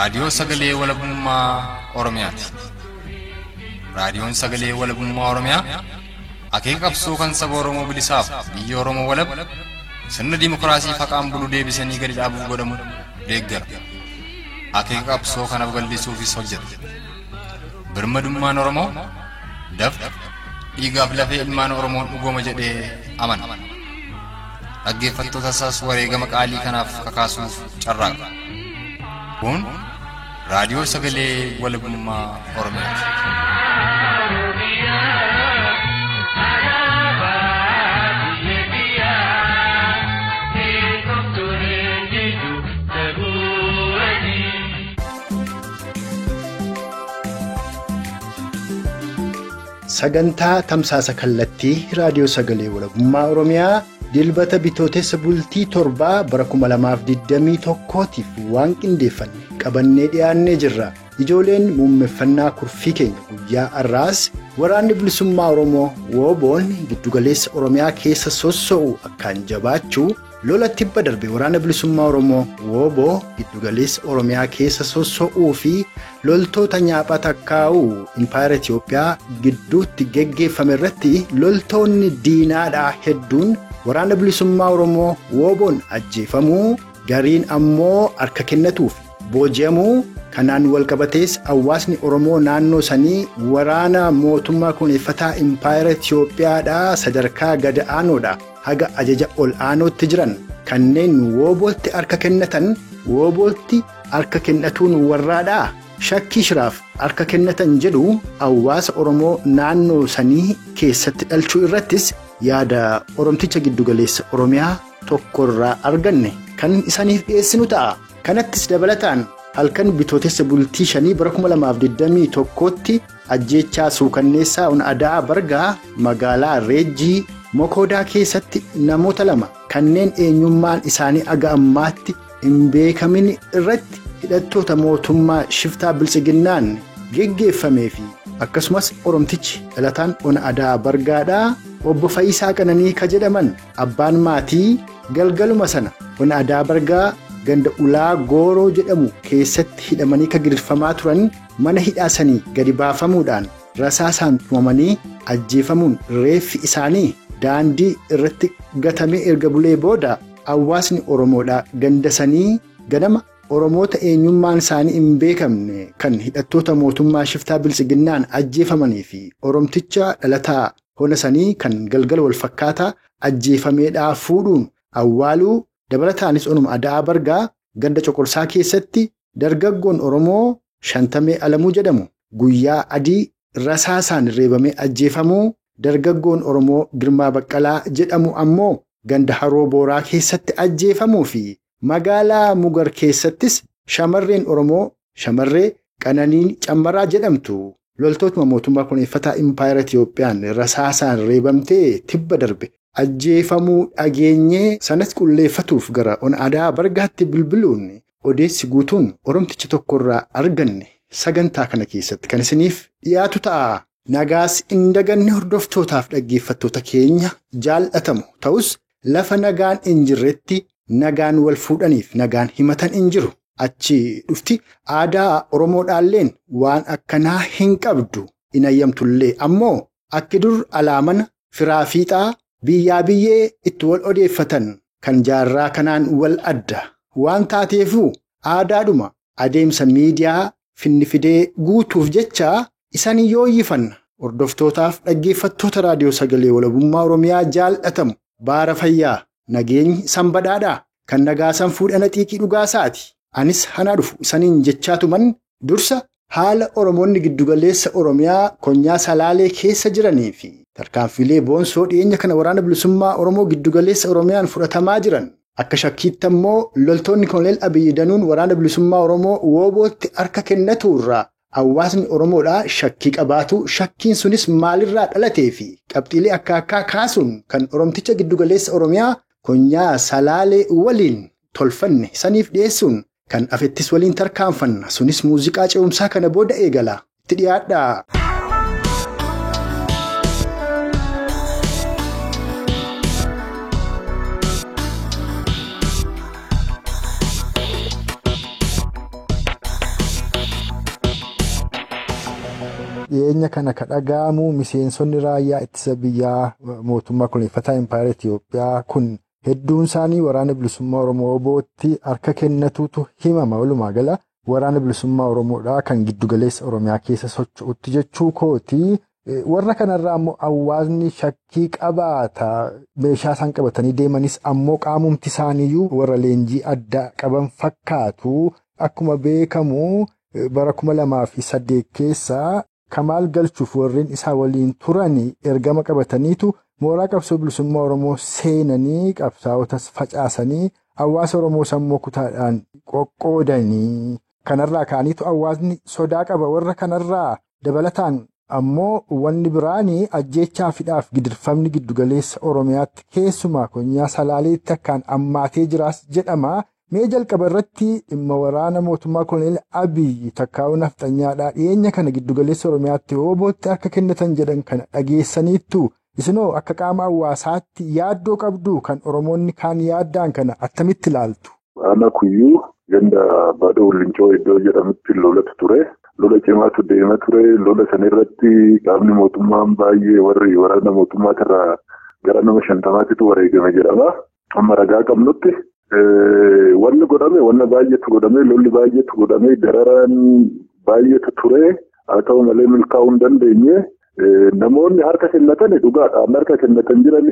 raadiyoo sagalee walabummaa Oromiyaati. Raadiyoon sagalee walabummaa Oromiyaa akeeka qabsoo kan saba Oromoo bilisaaf biyya Oromoo walab sirna dimokiraasii faqaan bulu deebisanii gadi dhaabuuf godhamu deeggara. Akeeka qabsoo kana babal'isuufis hojjeta. Birmadummaan Oromoo dafqa dhiigaaf lafee ilmaan Oromoon dhugooma jedhee amana. Dhaggeeffattoota isaas wareegama qaalii kanaaf kakaasuuf carraaqa. Kun raadiyoo sagalee walabummaa Oromiyaati. Sagantaa tamsaasa kallattii raadiyoo sagalee walabummaa Oromiyaa dilbata bitootessa bultii 7 bara 2021tiif waan qindeeffanne qabannee dhiyaannee jirra. Ijoolleen muummeffannaa kurfii keenya guyyaa har'aas waraanni bilisummaa Oromoo WBO'n giddugaleessa Oromiyaa keessa sossoo'u akkaan jabaachuu lola tibba darbe waraana bilisummaa Oromoo WBO giddugaleessa Oromiyaa keessa sossoo'uu fi loltoota nyaaphaa takkaa'uu Impaayera Itiyoophiyaa gidduutti geggeeffame irratti loltoonni diinaadhaa hedduun waraana bilisummaa Oromoo WBO'n ajjeefamuu gariin ammoo harka kennatuuf booji'amuu kanaan walqabatees hawaasni Oromoo naannoo sanii waraana mootummaa kuneeffataa Impaayera Itiyoophiyaadhaa sadarkaa gad aanoodha haga ajaja ol aanootti jiran kanneen WBO'tti harka kennatan WBO'tti harka kennatuun warraadhaa shakkii shiraaf harka kennatan jedhu hawaasa Oromoo naannoo sanii keessatti dhalchuu irrattis yaada Oromticha giddugaleessa Oromiyaa tokkorraa arganne kan isaniif dhiyeessinu ta'a. Kanattis dabalataan halkan bitootessa bultii 5 bara 2021tti ajjeechaa suukanneessaa Onaadaa Bargaa magaalaa Reejjii Mokoodaa keessatti namoota 2 kanneen eenyummaan isaanii aga ammaatti hin beekamin irratti hidhattoota mootummaa shiftaa biltsiginnaan geggeeffamee fi akkasumas Oromtichi dhalataan Onaadaa Bargaadhaa obbo Faayisaa Qananii ka jedhaman abbaan maatii galgaluma sana Onaadaa Bargaa ganda ulaa Gooroo jedhamu keessatti hidhamanii ka gidirfamaa turan mana hidhaasanii gadi baafamuudhaan rasaasaan tumamanii ajjeefamuun reeffi isaanii daandii irratti gatamee erga bulee booda hawaasni Oromoodhaa gandasanii ganama Oromoota eenyummaan isaanii hin beekamne kan hidhattoota mootummaa shiftaa biltsiginnaan ajjeefamanii fi Oromticha dhalataa honasanii kan galgala wal fakkaataa ajjeefameedhaa fuudhuun awwaaluu dabalataanis Onaadaa Bargaa ganda Coqorsaa keessatti dargaggoon Oromoo Shantamee Alamuu jedhamu guyyaa adii rasaasaan reebamee ajjeefamuu dargaggoon Oromoo Girmaa Baqqalaa jedhamu ammoo ganda Haroo Booraa keessatti ajjeefamuu fi magaalaa Mugar keessattis shamarreen Oromoo shamarree Qananii Cammaraa jedhamtu loltoota mootummaa kuneeffataa Impaayera Itiyoophiyaan rasaasaan reebamtee tibba darbe ajjeefamuu dhageenyee sanas qulleeffatuuf gara Onaadaa Bargaatti bilbiluun odeessi guutuun Oromticha tokkorraa arganne sagantaa kana keessatti kan isiniif dhiyaatu ta'a. Nagaas hin daganne hordoftootaaf dhaggeeffattoota keenya jaallatamu ta'us lafa nagaan hin jirretti nagaan wal fuudhaniif nagaan himatan hin jiru. Achi dhufti aadaa Oromoodhaalleen waan akkanaa hin qabdu hin ayyamtullee ammoo akki dur alaamana firaa fiixaa biyyaa biyyee itti wal odeeffatan kan jaarraa kanaan wal adda waan taateefuu aadaadhuma adeemsa miidiyaa finnifidee guutuuf jecha isanii yooyyifanna. Hordoftootaaf dhaggeeffattoota raadiyoo sagalee walabummaa Oromiyaa jaallatamu baara fayyaa nageenyi sanbadhaadhaa kan nagaasan fuudhana xiiqii dhugaasaati. Anis hanaa dhufu isaniin jechaatuman dursa haala Oromoonni giddugaleessa Oromiyaa konyaa Salaalee keessa jiranii fi tarkaanfilee boonsoo dhiyeenya kana waraana bilisummaa Oromoo giddugaleessa Oromiyaan fudhatamaa jiran akka shakkiitti ammoo loltoonni Koloneel Abiyyi Danuun waraana bilisummaa Oromoo WBO'tti harka kennatuurraa hawaasni Oromoodhaa shakkii qabaatu shakkiin sunis maalirraa dhalatee fi qabxiilee akka akkaa kaasuun kan Oromticha giddugaleessa Oromiyaa konyaa Salaalee waliin tolfanne saniif dhiyeessuun kan afettis waliin tarkaanfanna sunis muuziqaa ce'umsaa kana booda eegala itti dhiyaadhaa. dhiyeenya kana kadhagaamu miseensonni raayyaa ittisa biyyaa mootummaa koloneeffataa Impaayera Itiyoophiyaa kun hedduun isaanii waraana bilisummaa Oromoo bootti harka kennatuutu himama. Walumaa gala waraana bilisummaa Oromoodhaa kan giddugaleessa Oromiyaa keessa socho'utti jechuu kooti. Warra kanarraa ammoo hawaasni shakkii qabaata. Meeshaa isaan qabatanii deemanis ammoo qaamumti isaaniiyyuu warra leenjii addaa qaban fakkaatu. Akkuma beekamu bara 2008 keessa Kamaal Galchuuf warreen isaa waliin turanii ergama qabataniitu mooraa qabsoo bilisummaa Oromoo seenanii qabsaa'otas facaasanii hawaasa Oromoo sammuu kutaadhaan qoqqoodanii. Kanarraa kaaniitu hawaasni sodaa qaba. Warra kanarraa dabalataan ammoo wanni biraanii ajjeechaa fidhaaf gidirfamni giddugaleessa Oromiyaatti keessumaa konyaa Salaaleetti akkaan ammaatee jiraas jedhama. Mee jalqaba irratti dhimma waraana mootummaa Koloneel Abiyyi takkaa'uu nafxanyaadhaa dhiyeenya kana giddugaleessa Oromiyaatti hoobootti harka kennatan jedhan kana dhageessaniittu isinoo akka qaama hawaasaatti yaaddoo qabdu kan Oromoonni kaan yaaddaan kana attamitti ilaaltu? Ana kuyyuu ganda Baadoo Walincoo iddoo jedhamutti lolatu ture. Lola cimaatu deemaa ture. Lola sanirratti qaamni mootummaan baay'ee warri waraana mootummaatirraa gara nama 50tu wareegame jedhama. Amma ragaa qabnutti wanni godhame wanna baay'eetu godhame lolli baay'eetu godhame dararaan baay'eetu ture. Haa ta'u malee milkaa'uu hin dandeenye. Namoonni harka kennatan dhugaadhaan harka kennatan jiran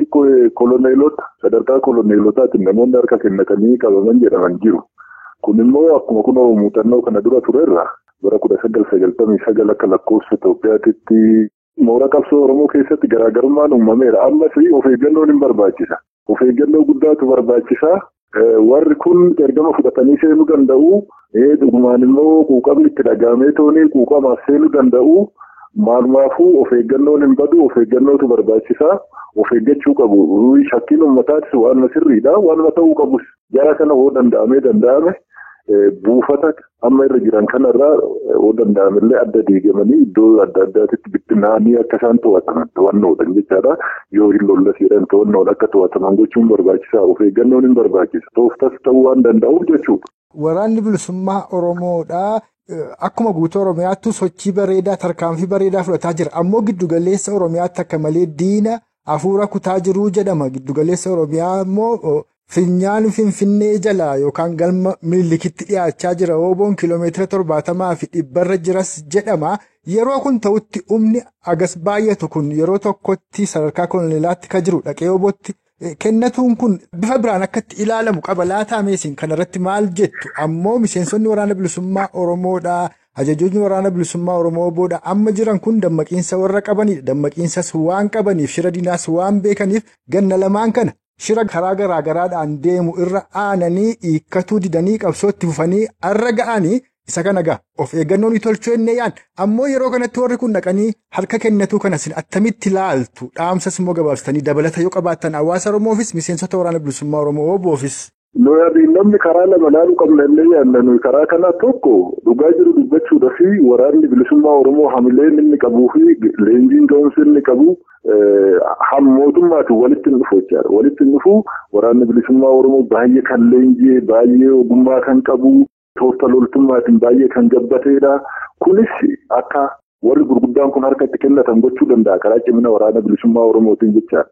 koloneelota sadarkaa koloneelotaatiin namoonni harka kennatanii qabaman jedhaman jiru. Kun immoo akkuma kunoo muuxannoo kana dura turerra bara 1999 akka lakkoofsa Itoophiyaatti mooraa qabsoo Oromoo keessatti garaagarummaan uumameera. Ammas of eeggannoon hin barbaachisa. Of eeggannoo guddaatu barbaachisa. Warri kun ergama fudhatanii seenuu danda'u. Dhugumaan immoo quuqamni itti dhagaamee toonii quuqamaaf seenuu danda'u. Maalumaafuu of eeggannoon hin badu. Of eeggannootu barbaachisa. Of eeggachuu qabu. Shakkiin uummataatis waan sirriidha. Waan ta'uu qabus jara kana hoo danda'ame buufata amma irra jiran kanarraa hoo danda'amellee adda diigamanii iddoo adda addaatti bittinnaanii akka isaan to'ataman to'annoodhaan jechaadha. Yoo hin lollas jedhan to'annoodhaan akka to'ataman gochuun barbaachisaa. Of eeggannoon hin barbaachisa. Tooftas ta'uu waan danda'uuf jechuudha. Waraanni bilisummaa Oromoodhaa akkuma guutuu Oromiyaattu sochii bareedaa tarkaanfii bareedaa fudhataa jira. Ammoo giddugaleessa Oromiyaatti akka malee diina hafuura kutaa jiruu jedhama. Giddugaleessa Oromiyaa immoo Finyaan Finfinnee jala yookaan galma Minilikitti dhiyaachaa jira. Hooboon kiiloomeetira 70 fi 100 jiras jedhama. Yeroo kun ta'utti humni agas baay'atu kun yeroo tokkotti sadarkaa koloneelaatti ka jiru dhaqee hoobootti kennatuun kun bifa biraan akkatti ilaalamu qaba laataa meesiin kanarratti maal jettu? Ammoo miseensonni waraana bilisummaa Oromoodhaa ajajoonni waraana bilisummaa Oromoo booda amma jiran kun dammaqiinsa warra qabanidha. Dammaqiinsas waan qabaniif shira diinaas waan beekaniif ganna lamaan kana shira karaa garaagaraadhaan deemu irra aananii hiikkatuu didanii qabsootti fufanii arra ga'anii isa kana ga'a. Of eeggannoon tolchuu ennee yaan ammoo yeroo kanatti warri kun dhaqanii harka kennatuu kana sin attamitti ilaaltu? Dhaamsas immoo gabaabsitanii dabalata yoo qabaattan hawaasa Oromoofis miseensota waraana bilisummaa Oromoo boofis. Namni karaa lama laaluu qabna illee yaadnu karaa kana tokko dhugaa jiru dubbachuudha fi waraanni bilisummaa Oromoo hamileen inni qabuu fi leenjiin ga'umsi inni qabu mootummaatiin walitti hin dhufu jechaadha. Walitti hin dhufu waraanni bilisummaa Oromoo baay'ee kan leenjii baay'ee ogummaa kan qabu toofta loltummaatiin baay'ee kan gabbateedha. Kunis akka warri gurguddaan kun harka itti kennatan gochuu danda'a karaa cimina waraana bilisummaa Oromootiin jechaadha.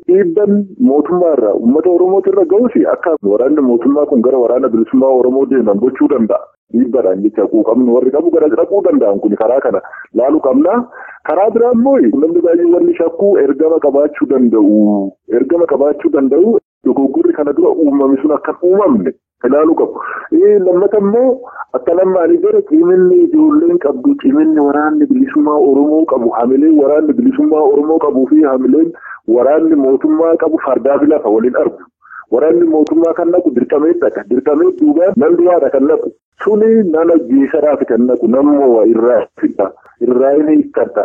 Dhiibban mootummaa irraa uummata Oromootii irra ga'uus akka waraanni mootummaa kun gara waraana bilisummaa Oromoo deeman gochuu danda'a. Dhiibbaadhaan jecha quuqamni warri qabu gara dhaquu danda'an kun karaa kana laaluu qabna. Karaa biraa immoo namni baay'ee wanni shakkuu ergama qabaachuu danda'u. Ergama qabaachuu danda'u dogoggorri kana dura uumame sun akka uumamne ilaaluu qabu. Lammata immoo akka lammaanii gara ciminni ijoolleen qabdu ciminni waraanni bilisummaa Oromoo qabu hamileen waraanni bilisummaa Oromoo qabuu fi hamileen waraanni mootummaa qabu fardaa fi lafa waliin argu. Waraanni mootummaa kan naqu dirqamee dhaqa. Dirqamee duubaan nan du'aadha kan naqu. Suni nana jiisaraaf kan naqu nammoo irraa fidha. Irraa inni hiikkata.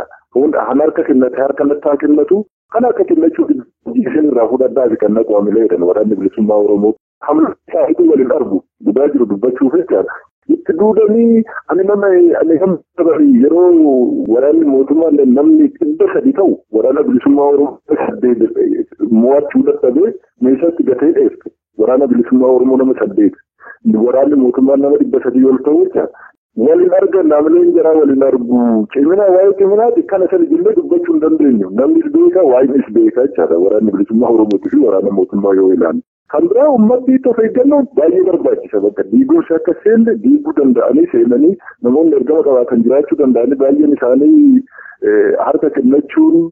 Harka kennate harka lattaa kennatu kan akka kennachuu jiisin irraa fudhadhaa kan naqu hamileedhaan waraanni bilisummaa Oromoo. Hamla isaaniitu waliin argu. Dhugaa jiru dubbachuuf jechaadha. Itti duudanii yeroo waraanni mootummaa namni 300 ta'u waraana bilisummaa Oromoo mo'achuu dadhabee meeshaatti gatee dheesse. Waraana bilisummaa Oromoo nama 8. Waraanni mootummaa nama 300 ol ta'u jechaadha. waliin argan naamleen jara waliin argu cimina waa'ee ciminaati kana sana jillee dubbachuu hin dandeenyu namni beeka waa'ee beeka jechaadha waraanni bilisummaa Oromootii fi waraana mootummaa yoo ilaalu. Kan biraa uummatni of eeggannoo baay'ee barbaachisa bakka diiguus akka seenne diiguu danda'anii seenanii namoonni ergama qabaatan jiraachuu danda'anii baay'een isaanii harka kennachuun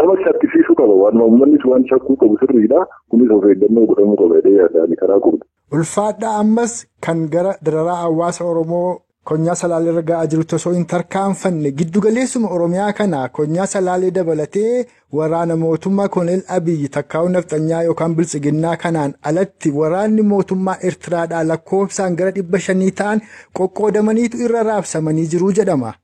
nama shakkisiisuu qaba waan uummannis waan shakkuu qabu sirriidha kunis of eeggannoo godhamuu qaba jedhee yaadaan karaa qaba. Ulfaadhaa ammas kan gara dararaa hawaasa Oromoo konyaa Salaalee irra ga'aa jirutti osoo hin tarkaanfanne giddugaleessuma Oromiyaa kana konyaa Salaalee dabalatee waraana mootummaa Koloneel Abiyyi takkaa'uu nafxanyaa yookaan biltsiginnaa kanaan alatti waraanni mootummaa Eertiraadhaa lakkoofsaan gara 500 ta'an qoqqoodamaniitu irra raabsamanii jiru jedhama.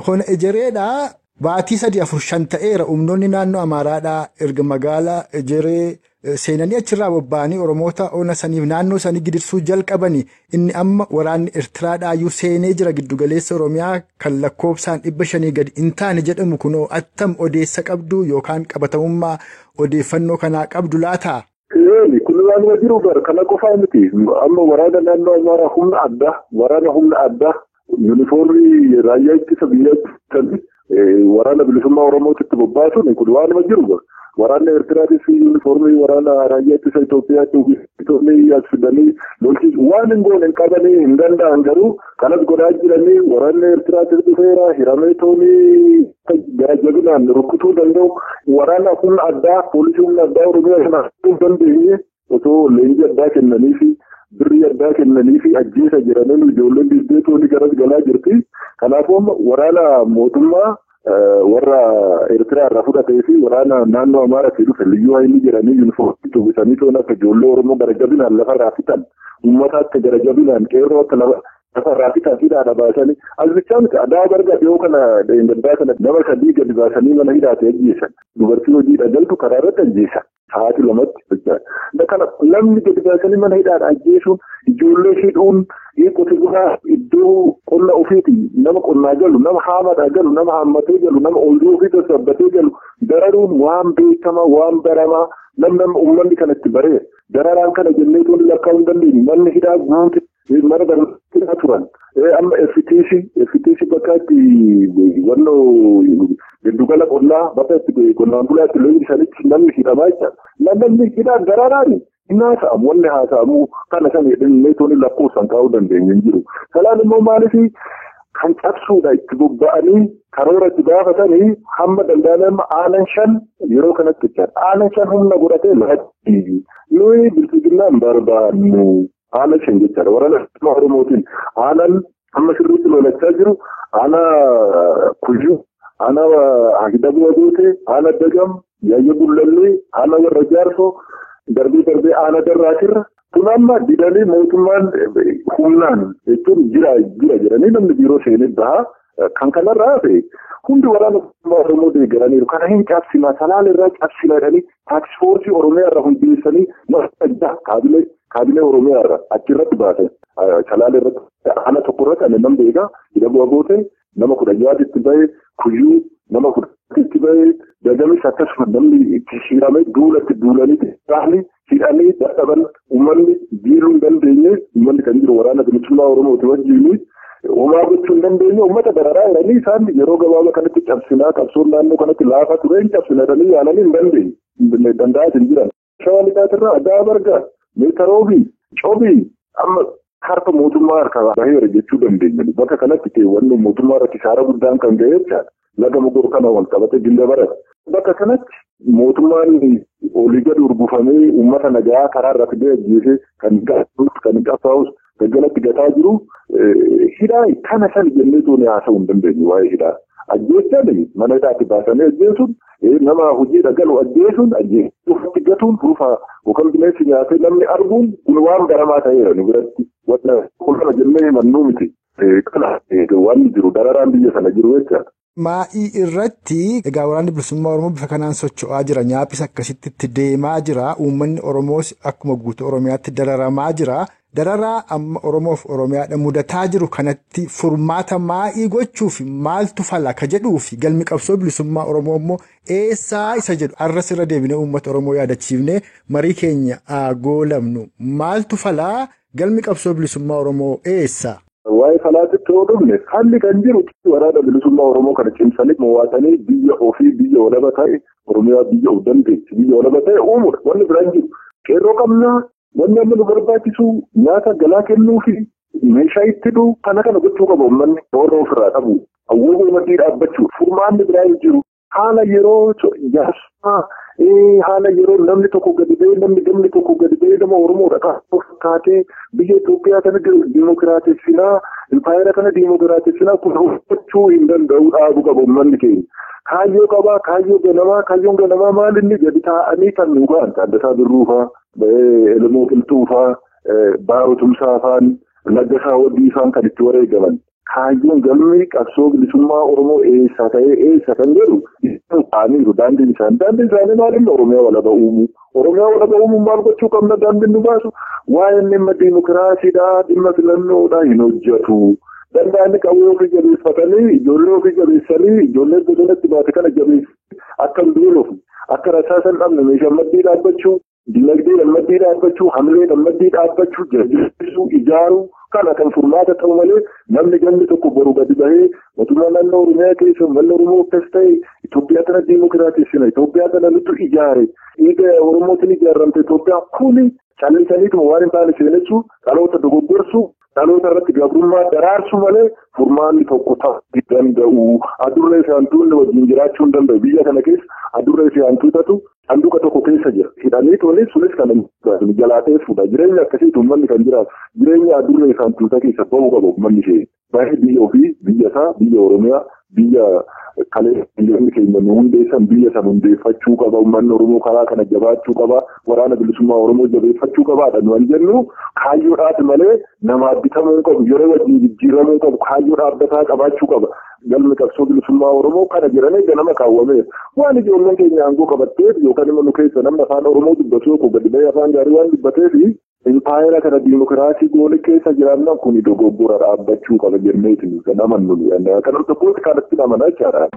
Hona ejereedhaa baatii 3-4 ta'eera humnoonni naannoo Amaaraadhaa erga magaalaa ejeree seenanii achirraa bobba'anii Oromoota ona saniif naannoo sanii gidirsuu jalqabanii inni amma waraanni Eertiraadhaayyuu seenee jira giddugaleessa Oromiyaa kan lakkoofsaan 500 gadi hin taane jedhamu kunoo attam odeessa qabdu yookaan qabatamummaa odeeffannoo kanaa qabdu laata? Kun waan jiru bara kana qofaa miti amma waraana naannoo Amaaraa waraana humna addaa yuunifoormii raayyaa ittisa biyyaatti waraana bilisummaa Oromootitti bobbaasuun kun waan jiru waraanni Eertiraatis yuunifoormii waraana raayyaa ittisa Itoophiyaatti uffisanii as fidanii lolchiisu waan hin goone hin qabanii hin danda'an garuu kanas godhaa jiranii waraanni Eertiraatis dhufeera hirameetoonii garajabinaan rukutuu danda'u waraana humna addaa poolisii humna addaa Oromiyaa kana hin dandeenye osoo leenjii addaa kennanii fi birrii addaa kennanii fi ajjeesa jiranii ijoolleen biyyeetoonni garas galaa jirti. Kanaafuu waraana mootummaa warra Eertiraa irraa fudhatee fi waraana naannoo Amaaraatti dhufe liyyuu haayilii jedhanii yuunifoormii uffisanii toona akka ijoollee Oromoo garajabinaan lafarraa fixan uummata akka garajabinaan qeerroo akka lafarraa fixan hidhaadha baasanii as bichaa miti aadaa barga dhiyoo kana gaddaa kana nama sadii gadi baasanii mana hidhaate ajjeesan dubartii hojiidha galtu karaa irratti ajjeesan. Haati lamatti jechuudha. Kana namni gadi baasanii mana hidhaadha ajjeesuun ijoollee hidhuun qote bulaa iddoo qonna ofiiti nama qonnaa galu nama haamaadhaa galu nama haammatee galu nama ooyiruu ofii tasabbatee galu dararuun waan beekamaa waan baramaa namni uummanni kanatti baree dararaan kana jennee toonni lakkaa'uu hin dandeenye manni hidhaa guute mana barnootaa turan amma FTC bakkaatti wannoo giddugala qonnaa bakka itti qonnaan bulaatti leenjisanitti namni hidhamaa jecha namni hidhaa dararaani haasa'amu wanni haasa'amu kana sana jedhanii toonni lakkoofsan kaa'uu dandeenye hin jiru. Salaan immoo maaliif kan cabsuudha itti bobba'anii karoora itti gaafatanii hamma danda'an aanan 5 yeroo kanatti jecha aanan 5 humna godhatee laatti nuyi bilchiginnaan barbaannu aanan 5 jechaadha waraana Oromootiin aanan amma sirriitti lolachaa jiru aanaa kuyyuu aanaa hagidabuu adootee aanaa dagam yaayya bullallee aanaa warra jaarsoo darbee aanaa darraatirra kun amma didanii mootummaan humnaan jechuun jira jedhanii namni biiroo seenee bahaa kan kanarraa hafe hundi waraana Oromoo deeggaraniiru kana hin cabsina Salaalee irraa cabsina jedhanii taaksifoorsii Oromiyaa irraa hundeessanii masajjaa kaabilee Oromiyaa irraa achirratti baasan Salaalee irratti ana tokko irratti ani nam beekaa hidhabuu agootee nama 16 itti bahee kuyyuu nama 10 itti bahee dagamis akkasuma namni itti shiramee duulatti duulanii ta'anii hidhanii dadhaban uummanni biiluu hin dandeenye uummanni kan jiru waraana bilisummaa Oromooti wajjin homaa gochuu hin dandeenye uummata dararaa jedhanii isaan yeroo gabaabaa kanatti cabsinaa qabsoon naannoo kanatti laafaa ture hin cabsina jedhanii yaalanii hin dandeenye danda'aa hin jiran. Shawaa lixaatirraa addaa bargaa meetaroobii cobii amma harka mootummaa harkaa baheera jechuu dandeenya bakka kanatti keewwannu mootummaa irratti isaara guddaan kan ga'e jechaadha. Laga mogor kana wal qabate gilla barate bakka kanatti mootummaan olii gad urgufamee uummata nagaa karaa irra fidee ajjeesee kan qafaa'us galgalatti gataa jiru hidhaa kana san jennee tooni haasa'uu hin dandeenyu waa'ee hidhaa ajjeechaan mana hidhaatti baasanii ajjeesuun nama hojiidha galu ajjeesuun ajjeesuufatti gatuun dhuunfaa yookaan bineensi nyaatee namni arguun kun waan baramaa ta'eera nu biratti wanna kolfama jennee himannuu miti kana waan jiru dararaan biyya sana jiru jechaadha. Maa'ii irratti egaa waraanni bilisummaa Oromoo bifa kanaan socho'aa jira nyaaphis akkasitti itti deemaa jira uummanni Oromoos akkuma guutuu Oromiyaatti dararamaa jira dararaa amma Oromoof Oromiyaadha mudataa jiru kanatti furmaata maa'ii gochuuf maaltu fala ka jedhuufi galmi qabsoo bilisummaa Oromoo immoo eessaa isa jedhu arras irra deebinee uummata Oromoo yaadachiifnee marii keenya goolamnu maaltu fala galmi qabsoo bilisummaa Oromoo eessa? Waa'ee falaatti osoo dhumne haalli kan jiru waraana bilisummaa Oromoo kana cimsanii mo'atanii biyya ofii biyya walaba ta'e Oromiyaa biyya of dandeetti biyya walaba ta'e uumuudha. Wanni biraan jiru qeerroo qabnaa wanni amma nu barbaachisu nyaata galaa kennuu fi meeshaa itti dhuu kana gochuu qaba uummanni Oromoo ofirraa qabu. Awwaaluu maddii dhaabbachuu furmaanni biraan jiru haala yeroo jaarsaa haala yeroo namni tokko gadi ba'ee namni gamni tokko gadi ba'ee nama Oromoodha kaatee biyya Itoophiyaa kana diimokiraatessinaa impaayera kana diimokiraatessinaa kun hojjechuu hin danda'u dhaabuu qaba uummanni keenya. Kaayyoo qabaa kaayyoon ganamaa maalinni gadi taa'anii kan nu ga'an Taaddasaa Birruufaa Elemoo Qilxuufaa Baarotumsaa faan Laggasaa Waddiifaan kan itti wareegaman. Kaayyoon galmi qabsoo bilisummaa Oromoo eessa kan jedhu isaaniiru daandiin isaanii maalinni Oromiyaa walaba uumuu. Oromiyaa walaba uumuu maal gochuu qabna daandiin nu baasu waa'een dhimma diimokiraasiidhaa dhimma filannoodhaa hin hojjetu. Danda'anii qawwee ofii jabeeffatanii ijoollee ofii jabeessanii ijoollee bosonatti baate kana jabeessanii akka hin duulofu akka rasaasan dhabne meeshaa maddii dhaabbachuu dinagdee maddii dhaabbachuu hamilee maddii dhaabbachuu jajjabeessuu ijaaruu kana kan furmaata ta'u malee namni gamni tokko boru gadi bahee mootummaa naannoo Oromiyaa keessa uummanni Oromoo akkas ta'e Itoophiyaa kana diimokiraatessina Itoophiyaa kana nutu ijaare dhiiga Oromootiin ijaaramte Itoophiyaa kuni callisaniituma waan hin taane seenessuu dhaloota dogoggorsuu dhaloota irratti gabrummaa daraarsuu malee furmaanni tokko ta'uu danda'u. Adurree fi hantuunni wajjin jiraachuu hin danda'u. Biyya kana keessa adurree fi hantuutatu sanduuqa tokko keessa jira. Hidhanii tolee sunis kan jalaatee fuudha. Jireenya akkasiitu uummanni kan jiraatu. Jireenya adurree fi hantuuta keessa bahuu qaba uummanni ishee. Baay'ee biyya ofii, biyya isaa, biyya Oromiyaa, biyya kalee biyyoonni keenya nu hundeessan biyya sana hundeeffachuu qaba. Uummanni Oromoo karaa kana jabaachuu qaba. Waraana bilisummaa Oromoo jabeeffachuu qabaadha. Nu jennu kaayyoodhaati malee nama abbitamuu qabu. Yeroo wajjin jijjiiramuu qabu. Kaayyoo dhaabbataa qabaachuu qaba. Galmi qabsoo bilisummaa Oromoo kana jedhamee ganama kaawwamee waan ijoolleen keenya aangoo qabatteef yookaan immoo nu keessa namni afaan Oromoo dubbatu yookaan gadi ba'ee afaan gaarii waan dubbateef impaayera kana diimokiraasii goone keessa jiraannan kun dogoggora dhaabbachuu qaba jenneetiin kan amannu kan tokkotti kanatti amanaa jechaadha.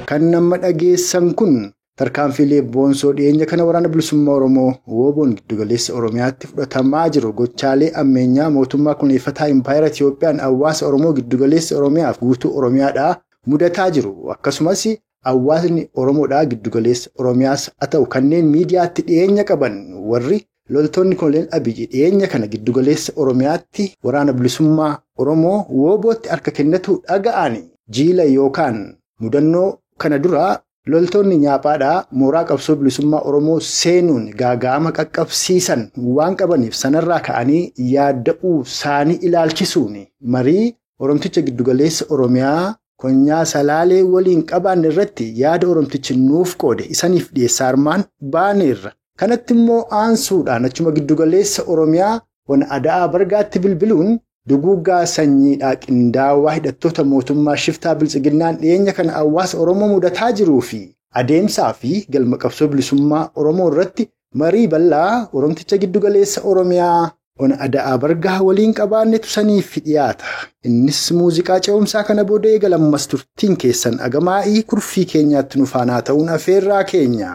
Kan nama dhageessan kun tarkaanfiilee boonsoo dhiyeenya kana waraana bilisummaa Oromoo WBO'n giddugaleessa Oromiyaatti fudhatamaa jiru gochaalee ammeenyaa mootummaa kunuunfataa impaayera Itiyoophiyaan hawaasa Oromoo giddugaleessa Oromiyaaf guutuu Oromiyaadhaa mudataa jiru. Akkasumas hawaasni Oromoodhaa giddugaleessa Oromiyaas haa ta'u kanneen miidiyaatti dhiyeenya qaban warri loltoonni Koloneel Abiyyi dhiyeenya kana giddugaleessa Oromiyaatti waraana bilisummaa Oromoo WBO'tti harka kennatu dhaga'an jiila yookaan mudannoo kana dura loltoonni nyaaphaadhaa mooraa qabsoo bilisummaa Oromoo seenuun gaaga'ama qaqqabsiisan waan qabaniif sanarraa ka'anii yaadda'uu isaanii ilaalchisuun marii Oromticha giddugaleessa Oromiyaa konyaa salaalee waliin qaban irratti yaada Oromtichi nuuf qoode isaniif dhiyeessaa armaan baaneerra. Kanatti immoo aansuudhaan achuma giddugaleessa Oromiyaa wana Ada'aa Bargaatti bilbiluun duguuggaa sanyiidhaa qindaawaa hidhattoota mootummaa shiftaa biltsiginnaan dhiyeenya kana hawaasa Oromoo mudataa jiruu fi adeemsaa fi galma qabsoo bilisummaa Oromoo irratti marii bal'aa Oromticha giddugaleessa Oromiyaa wana Ada'aa Bargaa waliin qabaannetu saniif dhiyaata. Innis muuziqaa ce'umsaa kana booda eegalammas turtiin keessan agamaa'ii kurfii keenyaatti nu faanaa ta'uun afeerraa keenya.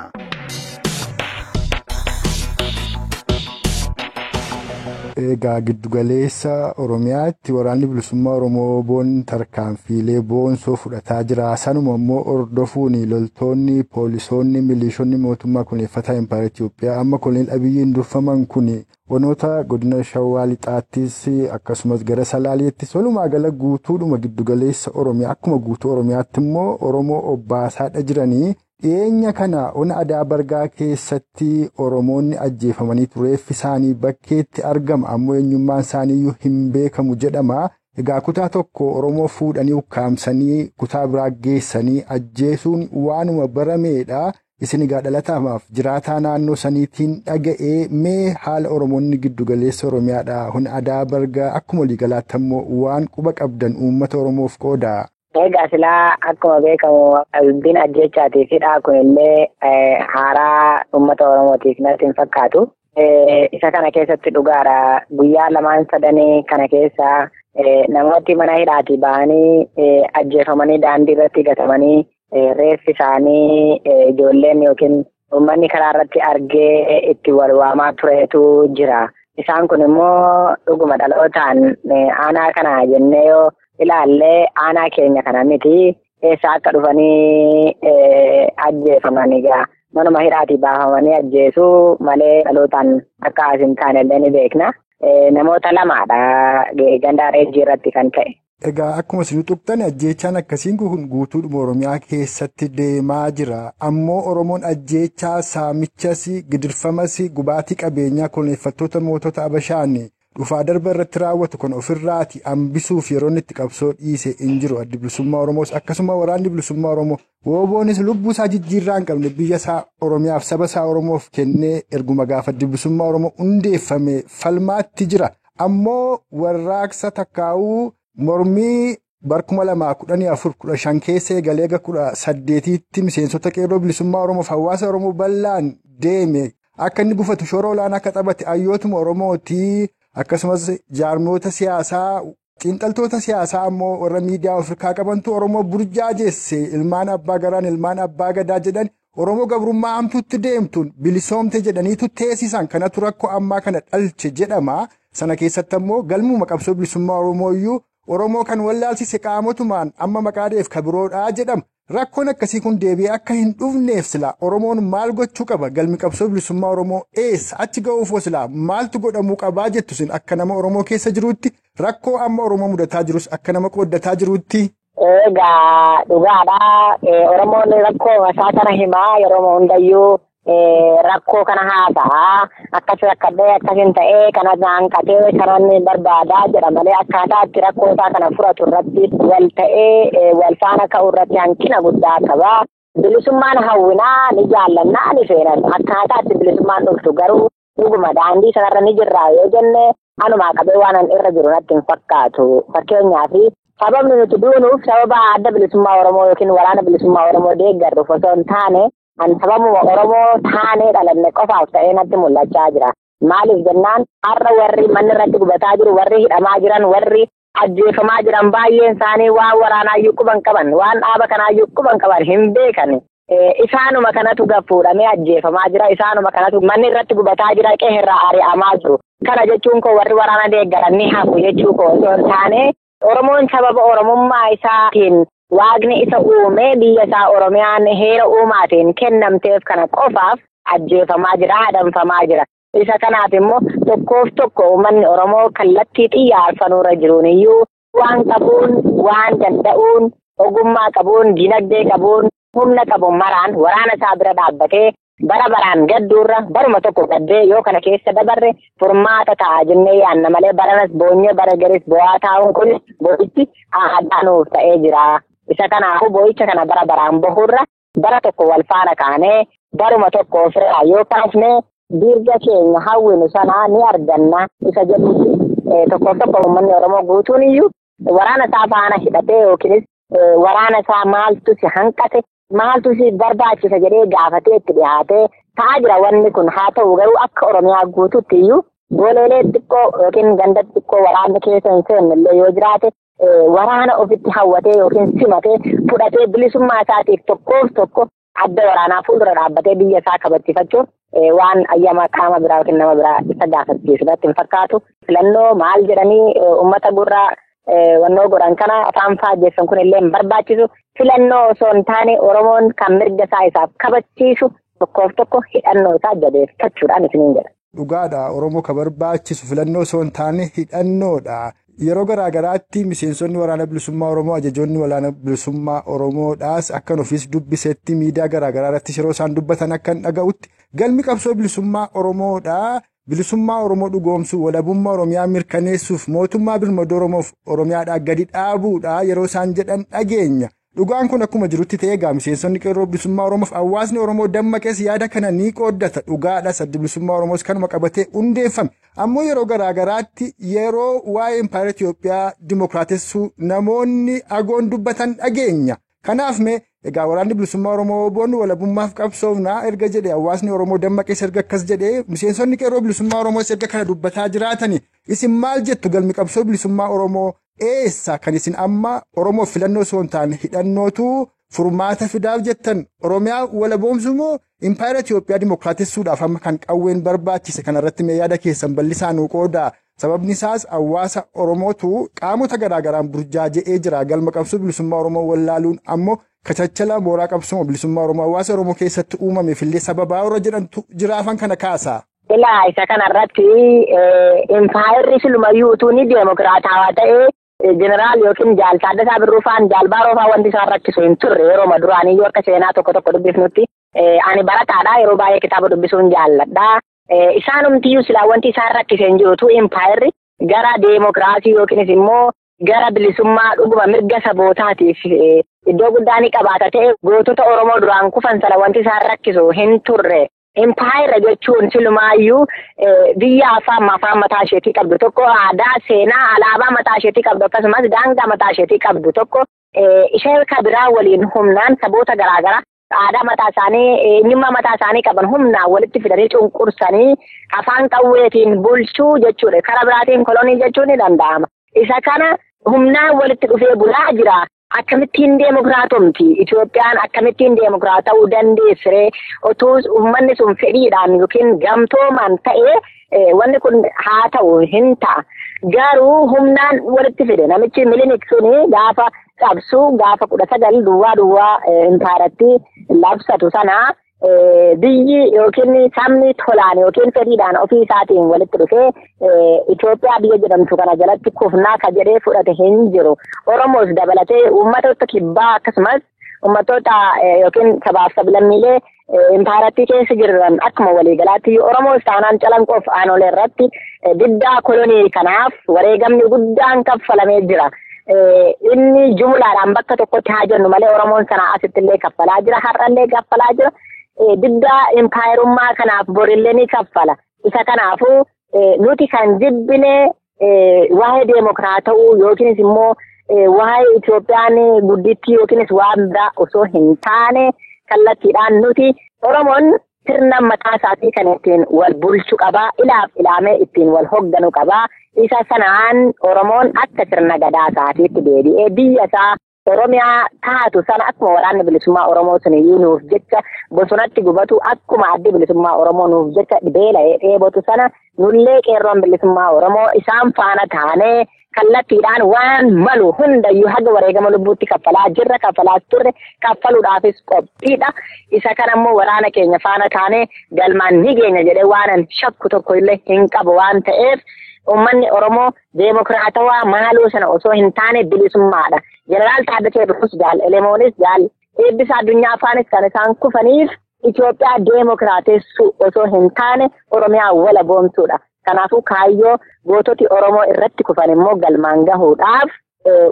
Egaa giddugaleessa Oromiyaatti waraanni bilisummaa Oromoo WBO'n tarkaanfiilee boonsoo fudhataa jira. Sanuma immoo hordofuun loltoonni, poolisoonni, milishoonni mootummaa kunuunfataa impaayera Itiyoophiyaa amma Koloneel Abiyyiin durfaman kun onoota godina Shawaa Lixaattis akkasumas gara Salaaleettis walumaa gala guutuudhuma giddugaleessa Oromiyaa akkuma guutuu Oromiyaatti immoo Oromoo obbaasaadha jiranii. Dhiyeenya kana ona Ada'aa Bargaa keessatti Oromoonni ajjeefamanii reeffi isaanii bakkeetti argama ammoo eenyummaan isaaniiyyuu hin beekamu jedhama. Egaa kutaa tokko Oromoo fuudhanii ukkaamsanii kutaa biraa geessanii ajjeesuun waanuma barameedha. Isin egaa dhalataamaaf jiraataa naannoo saniitiin dhaga'ee mee haala Oromoonni giddugaleessa Oromiyaadhaa ona Ada'aa Bargaa akkuma waliigalaatti ammoo waan quba qabdan uummata Oromoof qooda. Egaa silaa akkuma beekamu dubbiin ajjechaatii fi kun illee haaraa uummata Oromootiif natti hin fakkaatu. Isa kana keessatti dhugaadha. Guyyaa lamaan sadanii kana keessa namooti mana hidhaatii ba'anii ajjeefamanii daandii irratti gatamanii reeffi isaanii ijoolleen yookiin uummanni karaa irratti argee itti wal waamaa turetu jira. Isaan kun immoo dhuguma dhalootaan aanaa kana jennee yoo ilaallee aanaa keenya kana miti eessa akka dhufanii ajjeefamanii gaa manuma hidhaatii baafamanii ajjeesuu malee dhalootaan akka as hin taane illee ni beekna. Namoota lamaadha ganda Reejjii irratti kan ta'e. Egaa akkuma isin tuqxan ajjeechaan akkasiin kun guutuudhuma Oromiyaa keessatti deemaa jira. Ammoo Oromoon ajjeechaa saamichas gidirfamas gubaatii qabeenyaa koloneeffattoota mootota Habashaan dhufaa darba irratti raawwatu kan ofirraati hambisuuf yeroo itti qabsoo dhiise hin jiru. Addi bilisummaa Oromoos akkasuma waraanni bilisummaa Oromoo wooboonis lubbuu isaa jijjiirraa hin qabne biyya isaa Oromiyaaf saba isaa Oromoof kennee erguma gaafa addi bilisummaa Oromoo hundeeffame falmaatti jira. Ammoo warraaqsa takkaa'uu mormii barkuma 2014-15 keessa eegalee eega 18tti miseensota qeerroo bilisummaa Oromoof hawaasa Oromoo bal'aan deeme akka inni gufatu shoora olaanaa akka taphate hayyootuma Oromootii akkasumas jaarmoota siyaasaa xiinxaltoota siyaasaa ammoo warra miidiyaa Afrikaa qabantu Oromoo burjaajeesse ilmaan abbaa garaan ilmaan abbaa gadaa jedhan Oromoo gabrummaa hamtuutti deemtuun bilisoomte jedhaniitu teessisan kanatu rakkoo ammaa kana dhalche jedhama. Sana keessatti ammoo galmuma qabsoo bilisummaa Oromooyyuu Oromoo kan wallaalsise qaamotumaan amma maqaadeef kabiroodhaa jedhama. Rakkoon akkasii kun deebi'ee akka hin dhufneef sila Oromoon maal gochuu qaba? Galmi qabsoo bilisummaa Oromoo eessa achi ga'uuf sila maaltu godhamuu qabaa jettu sin akka nama Oromoo keessa jiruutti rakkoo amma Oromoo mudataa jirus akka nama qooddataa jiruutti. Egaa dhugaadhaa Oromoon rakkoo isaa kana himaa yeroo hundayyuu rakkoo kana haasaa akkasin ta'ee kana hanqatee kanan barbaadaa jedha malee akkaataa itti rakkoo isaa kana furatu irratti wal ta'ee wal faana ka'u irratti hanqina guddaa qaba. Bilisummaan hawwinaa ni jaallannaa ni feenas akkaataa itti bilisummaan dhuftu garuu dhuguma daandii sanarra ni jirraa yoo jenne anumaa qabee waan irra jiru natti hin fakkaatu. Fakkeenyaaf sababni nuti duunuuf sababa adda bilisummaa Oromoo yookiin waraana bilisummaa Oromoo deeggarruuf osoo hin taane an sababuma Oromoo taanee dhalanne qofaaf ta'ee natti mul'achaa jira. Maaliif jennaan har'a warri manni irratti gubataa jiru warri hidhamaa jiran warri ajjeefamaa jiran baay'een isaanii waan waraanaayyuu quban qaban waan dhaaba kanaayyuu quban qaban hin beekan. Isaanuma kanatu gaffuudhamee ajjeefamaa jira. Isaanuma kanatu manni irratti gubataa jira qe'eerraa ari'amaa jiru. Kana jechuun koo warri waraana deeggaran ni hafu jechuu koo osoo hin taane Oromoon sababa Oromummaa isaatiin Waaqni isa uume biyya isaa Oromiyaan heera uumaatiin kennamteef kana qofaaf ajjeefamaa jira, hadamfamaa jira. Isa kanaaf immoo tokkoof tokko uummanni Oromoo kallattii xiyyaarfanuurra jiruun iyyuu waan qabuun, waan danda'uun, ogummaa qabuun, dinagdee qabuun, humna qabuun maraan waraana isaa bira dhaabbatee bara baraan gadduurra baruma tokko gaddee yoo kana keessa dabarre furmaata ta'a jennee yaanna malee baranas boonyee bara garis bo'aa taa'uun kun boo'ichi addaanuuf ta'ee jira. Isa kanaafuu boo'icha kana bara baraan bahurra bara tokko wal faana kaanee baruma tokko ofirraa yoo kaafne dirga keenya hawwinu sanaa ni arganna isa jedhutti tokkoof tokko uummanni Oromoo guutuun iyyuu waraana isaa faana hidhatee yookiinis waraana isaa maaltu si hanqate maaltu si barbaachisa jedhee gaafatee itti dhiyaatee ta'aa jira wanni kun haa ta'u garuu akka Oromiyaa guutuutti iyyuu goleelee xiqqoo yookiin ganda xiqqoo waraanni keessa hin seennellee yoo jiraate waraana ofitti hawwatee yookiin simatee fudhatee bilisummaa isaatiif tokkoof tokko adda waraanaa fuuldura dhaabbatee biyya isaa kabachiifachuun waan ayyaama qaama biraa yookiin nama biraa isa gaafachiisu natti hin fakkaatu. Filannoo maal jedhanii uummata gurraa wannoo godhan kana afaan faajjessan kun illee hin barbaachisu. Filannoo osoo hin taane Oromoon kan mirga isaa isaaf kabachiisu tokkoof tokko hidhannoo isaa jabeeffachuudhaan isiniin jedha. Dhugaadha Oromoo kan barbaachisu filannoo osoo hin taane hidhannoodha. Yeroo garaagaraatti miseensonni waraana bilisummaa Oromoo ajajoonni waraana bilisummaa Oromoodhaas akkan ofiis dubbisetti miidiyaa garaagaraa irratti yeroo isaan dubbatan akkan dhaga'utti galmi qabsoo bilisummaa Oromoodhaa bilisummaa Oromoo dhugoomsuu walabummaa Oromiyaa mirkaneessuuf mootummaa birmadoo Oromoof Oromiyaadhaa gadi dhaabuudha yeroo isaan jedhan dhageenya. Dhugaan kun akkuma jirutti ta'ee egaa miseensonni qeerroo bilisummaa Oromoof hawaasni Oromoo dammaqees yaada kana ni qooddata dhugaadha saddi bilisummaa Oromoos kanuma qabatee hundeeffame. Ammoo yeroo garaagaraatti yeroo waa'ee Impaayera Itoophiyaa dimookiraatessuu namoonni agoon dubbatan dhageenya. Kanaaf mee egaa waraanni bilisummaa Oromoo boonni walabummaaf qabsoofnaa erga jedhee hawaasni Oromoo dammaqees erga akkas jedhee miseensonni qeerroo bilisummaa Oromoos erga kana dubbataa jiraatani isin maal jettu galmi qabsoo bilisummaa Oromoo eessa kan isin amma Oromoof filannoo osoo hin taane hidhannootu furmaata fidaaf jettan Oromiyaa walaboomsu moo Impaayera Itoophiyaa dimookiraatessuudhaaf amma kan qawween barbaachise kanarratti mee yaada keessan bal'isaan nuu qoodaa. Sababni isaas hawaasa Oromootu qaamota garaagaraan burjaaja'ee jira. Galma qabsoo bilisummaa Oromoo wallaaluun ammoo kachachala mooraa qabsoo bilisummaa Oromoo hawaasa Oromoo keessatti uumameef illee sababaa warra jedhantu jiraafan kana kaasa. Ilaa isa kanarratti Impaayerri silumayyuu utuu ni deemokiraatawaa ta'ee jeneraal yookiin jaal Taaddasaa Birruufaan jaal Baaroofaa wanti isaan rakkisu hin turre yeroo duraaniyyuu akka seenaa tokko dubbifnutti ani barataadhaa yeroo baay'ee kitaaba dubbisuun jaalladhaa. Isaanumtiyyuu silaa wanti isaan rakkiseen jirutu Impaayerri gara deemokiraasii yookiinis immoo gara bilisummaa dhuguma mirga sabootaatiif iddoo guddaa ni qabaata ta'e gootota Oromoo duraan kufan sana wanti isaan rakkisu hin turre. Impaayera jechuun silumaayyuu biyya afaan mataa isheetii qabdu tokko aadaa seenaa alaabaa mataa isheetii qabdu akkasumas daangaa mataa isheetii qabdu tokko ishee kabiraa waliin humnaan saboota garaagaraa aadaa mataa isaanii eenyummaa mataa isaanii qaban humnaan walitti fidanii cunqursanii afaan qawweetiin bulchuu jechuudha. Karaa biraatiin kolonii jechuun ni danda'ama. Isa kana humnaan walitti dhufee bulaa jira. Akkamittiin deemokiraatomti Itoophiyaan akkamittiin deemokiraata'uu dandeessire otuu uummanni sun fedhiidhaan yookiin gamtoomaan ta'ee wanni kun haa ta'u hin ta'a. Garuu humnaan walitti fide namichi Milinik suni gaafa qabsuu gaafa 19 duwwaa Impaayeratti labsatu sana biyyi yookiin sabni tolaan yookiin fedhiidhaan ofii isaatiin walitti dhufee Itoophiyaa biyya jedhamtu kana jalatti kufnaa ka jedhee fudhate hin jiru. Oromoos dabalatee uummatoota kibbaa akkasumas uummatoota yookiin sabaaf sablammiilee Impaayeratti keessa jiran akkuma waliigalaatti Oromoos taanaan calanqoof aanolee irratti diddaa kolonii kanaaf wareegamni guddaan kaffalamee jira. Inni jumlaadhaan bakka tokkotti haa jennu malee Oromoon sana asitti illee kaffalaa jira har'allee kaffalaa jira. Diddaa Impaayerummaa kanaaf borillee ni kaffala. Isa kanaafuu nuti kan jibbine waa'ee deemokiraata'uu yookiinis immoo waa'ee Itoophiyaan guddittii yookiinis waan biraa osoo hin taane kallattiidhaan nuti Oromoon sirna mataa isaatii kan ittiin wal bulchu qabaa. Ilaaf ilaamee ittiin wal hogganu qabaa. Isa sanaan Oromoon akka sirna gadaa isaatiitti deebi'ee biyya isaa Oromiyaa taatu sana akkuma waraanni bilisummaa Oromoo suniyyuu nuuf jecha bosonatti gubatu akkuma addi bilisummaa Oromoo nuuf jecha beela'ee dheebotu sana nullee qeerroon bilisummaa Oromoo isaan faana taanee kallattiidhaan waan malu hundayyuu haga wareegama lubbuutti kaffalaa jirra kaffalaa turre kaffaluudhaafis qophiidha. Isa kanammoo waraana keenya faana taanee galmaan ni geenya jedhee waanan shakku tokko illee hin qabu waan ta'eef uummanni Oromoo deemokiraatawaa maaloo sana osoo hin taane bilisummaadha. Jeneraal Taaddasee Birruus jaal Elemoonis jaal Eebbisaa Addunyaa afaanis kan isaan kufaniif Itoophiyaa deemokiraatessuu osoo hin taane Oromiyaa walaboomsuudha. Kanaafuu kaayyoo goototi Oromoo irratti kufan immoo galmaan gahuudhaaf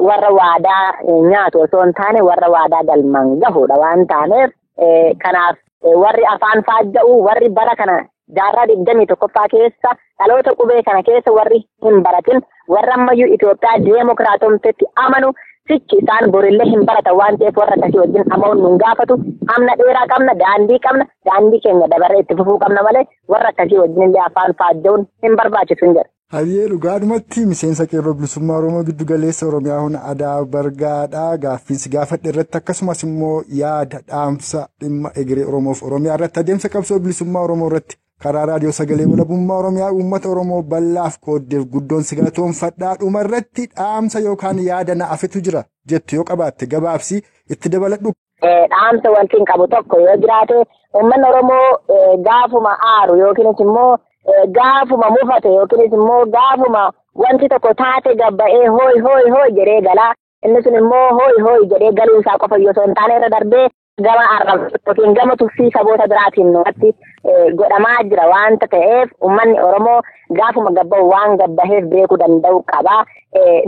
warra waadaa nyaatu osoo hin taane warra waadaa galmaan gahuudha waan taaneef kanaaf warri afaan faajja'u warri bara kana jaarraa 21ffaa keessa dhaloota qubee kana keessa warri hin baratin warra ammayyuu Itoophiyaa deemokiraatomtetti amanu sichi isaan borillee hin baratan waan ta'eef warra akkasii wajjin ama'uun nun gaafatu amna dheeraa qabna daandii keenya dabaree itti fufuu qabna malee warra akkasii wajjin illee afaan faajja'uun hin barbaachisu hin jedhu. Hayyee dhugaadhumatti miseensa qeerroo bilisummaa Oromoo giddu galeessa Oromiyaa hunda Adaa Bargaadhaa gaaffiinsi gaafadhe irratti akkasumas immoo yaada dhaamsa dhimma egeree Oromoof Oromiyaa irratti adeemsa qabsoo bilisummaa Oromoo irratti karaa raadiyoo sagalee walabummaa Oromiyaa uummata Oromoo bal'aaf qooddeef guddoon si galatoomfadhaa dhuma irratti dhaamsa yookaan yaada na afetu jira jettu yoo qabaatte gabaabsi itti dabaladhu. Dhaamsa wantiin qabu tokko yoo jiraate uummanni Oromoo gaafuma aaru yookiinis immoo gaafuma mufate yookiinis immoo gaafuma wanti tokko taate gabba'ee hooy jedhee galaa inni sun immoo hooy jedhee galuu isaa qofa yoo hin taane irra darbee gama arrabsuu yookiin gama tuffii saboota biraatiin nutti godhamaa jira waanta ta'eef uummanni Oromoo gaafuma gabba'u waan gabbaheef beekuu danda'u qaba.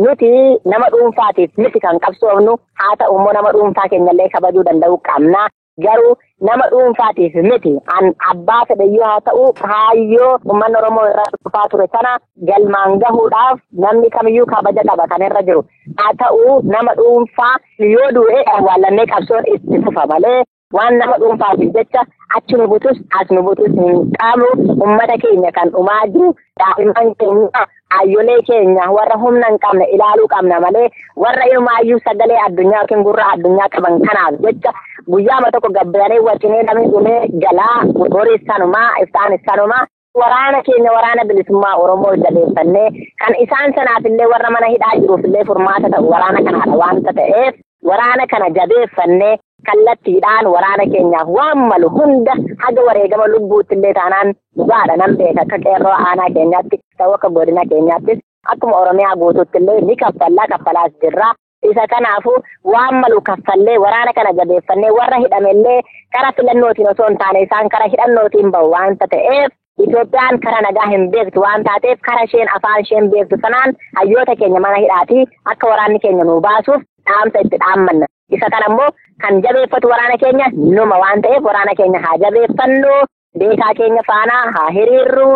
Nuti nama dhuunfaatiif miti kan qabsoofnu haa ta'u immoo nama dhuunfaa keenyallee kabajuu danda'u qabna. Garuu nama dhuunfaatiif miti an abbaa fedhayyuu haa ta'u kaayyoo uummanni Oromoo irraa dhufaa ture sana galmaan gahuudhaaf namni kamiyyuu kabaja qaba kan irra jiru haa ta'u nama dhuunfaa yoo du'e awwaallannee qabsoon itti fufa malee waan nama dhuunfaatiif jecha achi nu butus as nu butus hin qabu. Uummata keenya kan dhumaa jiru daa'imman keenya ayyolee keenya warra humna hin qabne ilaaluu qabna malee warra ilmaayyuu sagalee addunyaa yookiin gurra addunyaa qaban kanaaf jecha guyyaama tokko gabbaanee wajjinee namni dhumee galaa horii sanumaa isaan sanumaa. Waraana keenya waraana bilisummaa Oromoo jabeeffannee kan isaan sanaafillee warra mana hidhaa jiruufillee furmaata ta'u waraana kanaadha waanta ta'eef waraana kana jabeeffannee kallattiidhaan waraana keenyaaf waan malu hunda haga wareegama lubbuuttillee taanaan dhugaadha nan beeka akka qeerroo aanaa keenyaatti ta'u akka godina keenyaattis akkuma Oromiyaa guutuuttillee ni kaffalaas jirra. Isa kanaafu waan malu kaffallee waraana kana jabeeffannee warra hidhamellee kara filannootiin osoo hin taane isaan kara hidhannootiin bahu waanta ta'eef Itoophiyaan kara nagaa hin beektu waan taateef kara isheen afaan isheen beektu sanaan hayyoota keenya mana hidhaatii akka waraanni keenya nu baasuuf dhaamsa itti dhaammanna. Isa kanammoo kan jabeeffatu waraana keenya numa waan ta'eef waraana keenya haa jabeeffannu, beekaa keenya faana haa hiriirru,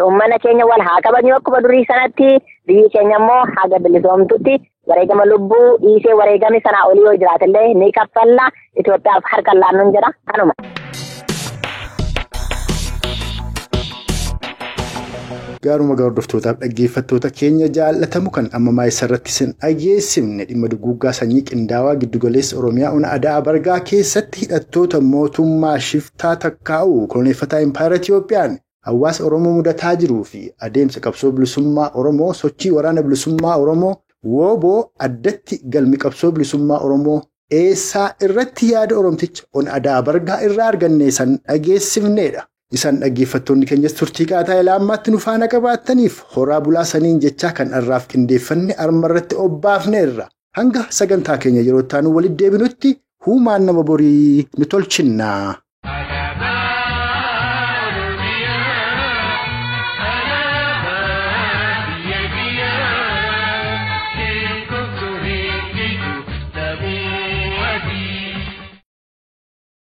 uummata keenya wal haa kabajnu akkuma durii sanatti biyyi keenya immoo haga bilisoomtutti wareegama lubbuu dhiisee wareegami sanaa olii yoo jiraatillee ni kaffalla. Itoophiyaaf harka laannuun jedha kanuma. Gaaruma hordoftootaaf dhaggeeffattoota keenya jaallatamu kan ammamaa isarratti sin dhageessifne dhimma duguuggaa sanyii qindaawaa giddugaleessa Oromiyaa ona Adaa Bargaa keessatti hidhattoota mootummaa shiftaa takkaa'u koloneeffataa Impaayera Itoophiyaan hawaasa Oromoo mudataa jiruu fi adeemsa qabsoo bilisummaa Oromoo sochii waraana bilisummaa Oromoo wooboo addatti galmi qabsoo bilisummaa Oromoo eessaa irratti yaada Oromticha ona Adaa Bargaa irraa arganne san dhageessifneedha. Isaan dhaggeeffattoonni keenyas turtii qaataa ilaa ammaatti nu faana qabaattaniif horaa bulaa saniin jechaa kan irraaf qindeeffanne armarratti obbaafneerra. Hanga sagantaa keenya yeroo taanu walitti deebinutti huumaan nama borii nu tolchinna.